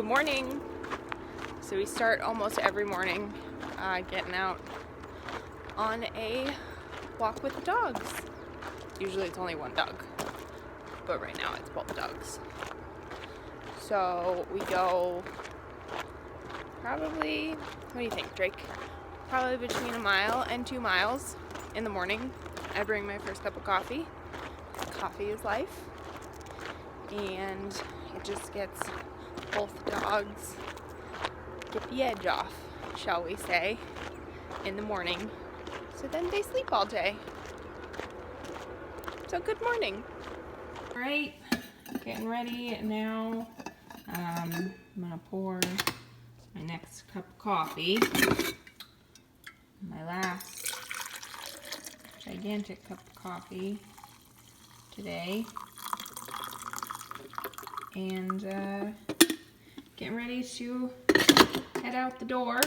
Good morning. So we start almost every morning getting out on a walk with the dogs. Usually it's only one dog, but right now it's both dogs. So we go probably, what do you think, Drake? Probably between 1 mile and 2 miles in the morning. I bring my first cup of coffee. Coffee is life. And it just gets both dogs get the edge off, shall we say, in the morning. So then they sleep all day. So good morning. All right, getting ready now. I'm gonna pour my next cup of coffee. My last gigantic cup of coffee today. And getting ready to head out the door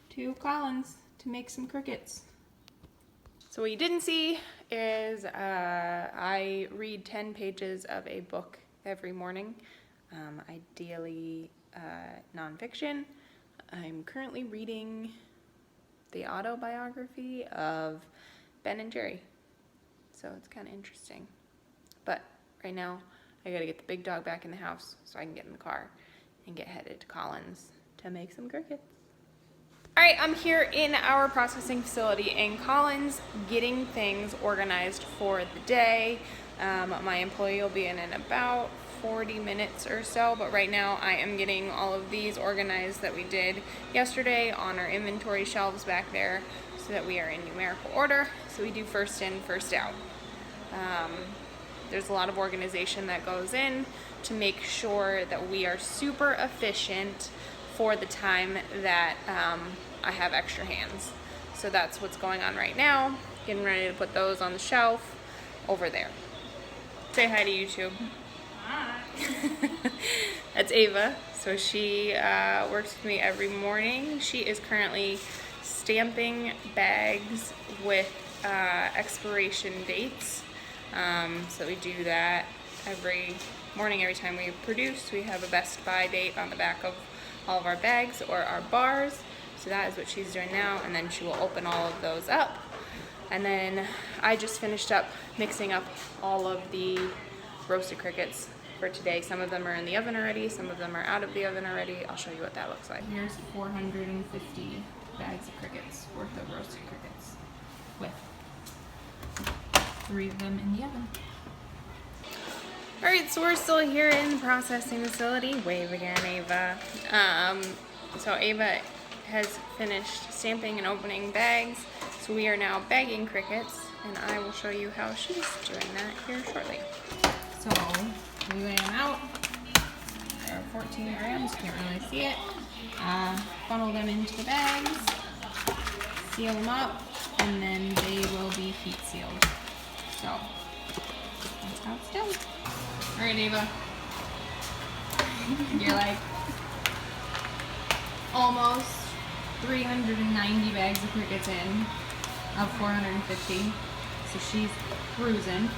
to Collins to make some crickets. So what you didn't see is I read 10 pages of a book every morning, ideally nonfiction. I'm currently reading the autobiography of Ben and Jerry, so it's kind of interesting. But right now, I gotta get the big dog back in the house so I can get in the car and get headed to Collins to make some crickets. All right, I'm here in our processing facility in Collins getting things organized for the day. My employee will be in about 40 minutes or so, but right now I am getting all of these organized that we did yesterday on our inventory shelves back there so that we are in numerical order. So we do first in, first out. There's a lot of organization that goes in to make sure that we are super efficient for the time that I have extra hands. So that's what's going on right now. Getting ready to put those on the shelf over there. Say hi to YouTube. Hi. That's Ava. So she works with me every morning. She is currently stamping bags with expiration dates. So we do that every morning. Every time we produce, we have a best by date on the back of all of our bags or our bars. So that is what she's doing now, and then she will open all of those up. And then I just finished up mixing up all of the roasted crickets for today. Some of them are in the oven already, some of them are out of the oven already. I'll show you what that looks like. Here's 450 bags of crickets worth of roasted crickets with 3 of them in the oven. All right, so we're still here in the processing facility. Wave again, Ava. So Ava has finished stamping and opening bags. So we are now bagging crickets, and I will show you how she's doing that here shortly. So we weigh them out. They're 14 grams, can't really see it. Funnel them into the bags, seal them up, and then they will be heat sealed. So that's how it's done. All right, Ava. You're like almost 390 bags of crickets in of 450. So she's cruising.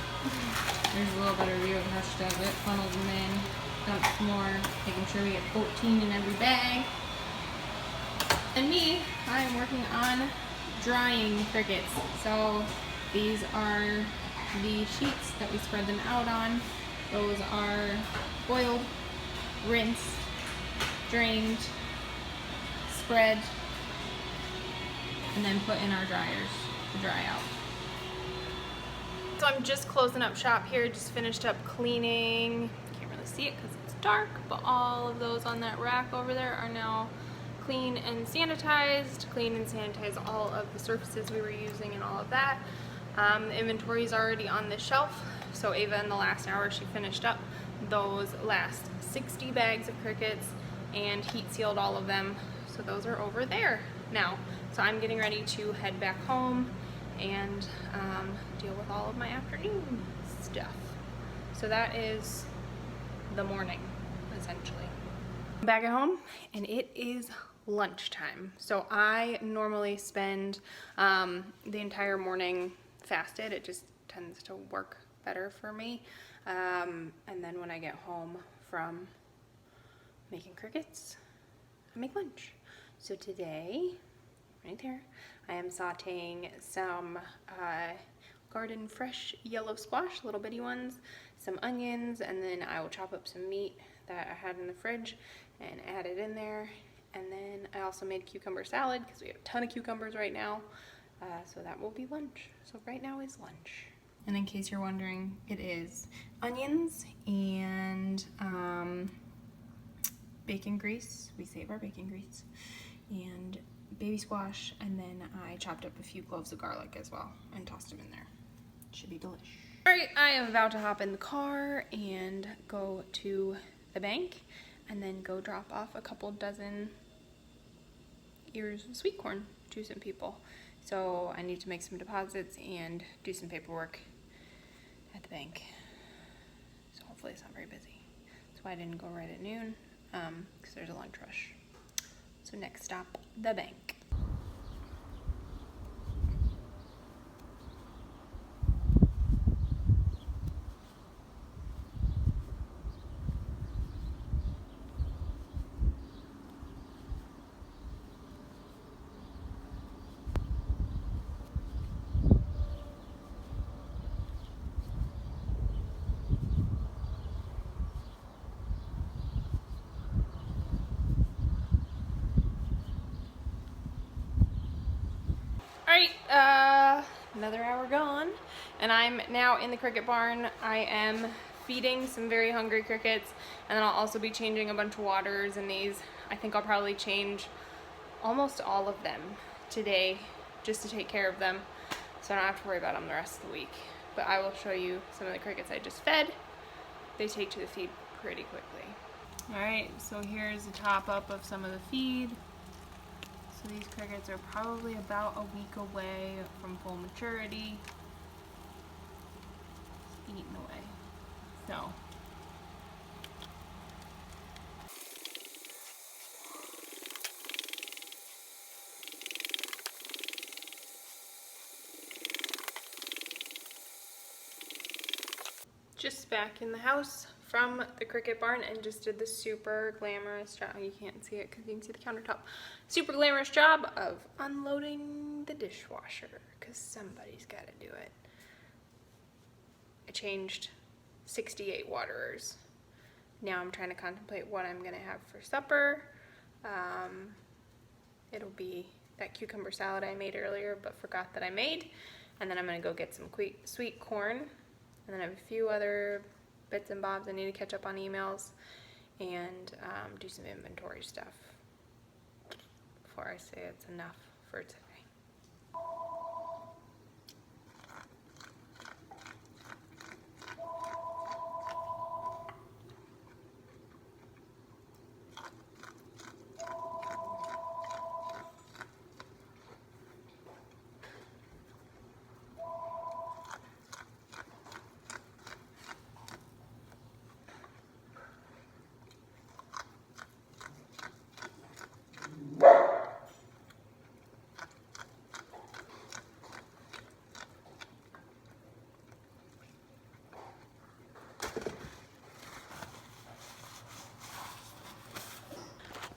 There's a little better view of how she does it. Funnels them in, dumps more, making sure we get 14 in every bag. And me, I am working on drying crickets. So these are the sheets that we spread them out on. Those are boiled, rinsed, drained, spread, and then put in our dryers to dry out. So I'm just closing up shop here, just finished up cleaning. Can't really see it because it's dark, but all of those on that rack over there are now clean and sanitized. Clean and sanitize all of the surfaces we were using and all of that. The inventory is already on the shelf. So Ava, in the last hour, she finished up those last 60 bags of crickets and heat sealed all of them. So those are over there now. So I'm getting ready to head back home and deal with all of my afternoon stuff. So that is the morning, essentially. I'm back at home and it is lunchtime. So I normally spend the entire morning fasted. It just tends to work better for me. And then when I get home from making crickets, I make lunch. So today, right there, I am sauteing some garden fresh yellow squash, little bitty ones, some onions, and then I will chop up some meat that I had in the fridge and add it in there. And then I also made cucumber salad because we have a ton of cucumbers right now. So that will be lunch. So right now is lunch. And in case you're wondering, it is onions and bacon grease. We save our bacon grease. And baby squash, and then I chopped up a few cloves of garlic as well and tossed them in there. Should be delish. Alright, I am about to hop in the car and go to the bank and then go drop off a couple dozen ears of sweet corn to some people. So I need to make some deposits and do some paperwork at the bank. So hopefully it's not very busy. That's why I didn't go right at noon, because there's a lunch rush. So next stop, the bank. Alright, another hour gone, and I'm now in the cricket barn. I am feeding some very hungry crickets, and then I'll also be changing a bunch of waters in these. I think I'll probably change almost all of them today just to take care of them, so I don't have to worry about them the rest of the week. But I will show you some of the crickets I just fed. They take to the feed pretty quickly. Alright, so here's the top up of some of the feed. So these crickets are probably about a week away from full maturity. Just eating away. So. Just back in the house from the cricket barn and just did the super glamorous job. You can't see it because you can see the countertop. Super glamorous job of unloading the dishwasher because somebody's got to do it. I changed 68 waterers. Now I'm trying to contemplate what I'm going to have for supper. It'll be that cucumber salad I made earlier but forgot that I made. And then I'm going to go get some sweet corn. And then I have a few other bits and bobs. I need to catch up on emails and do some inventory stuff before I say it's enough for today.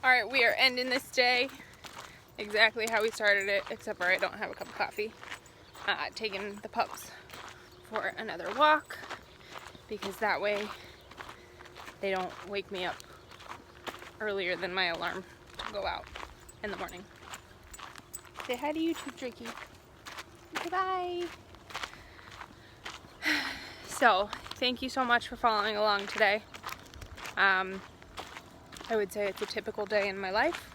Alright, we are ending this day exactly how we started it, except for I don't have a cup of coffee. Taking the pups for another walk, because that way they don't wake me up earlier than my alarm to go out in the morning. Say hi to YouTube, Drakey. Goodbye. So, thank you so much for following along today. I would say it's a typical day in my life,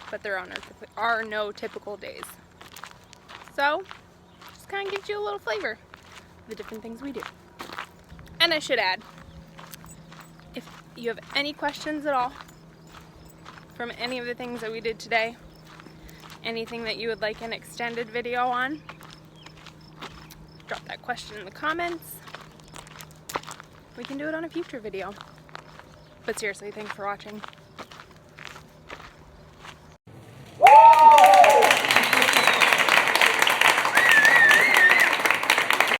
but there are no typical days. So, just kind of gives you a little flavor of the different things we do. And I should add, if you have any questions at all from any of the things that we did today, anything that you would like an extended video on, drop that question in the comments. We can do it on a future video. But seriously, thanks for watching.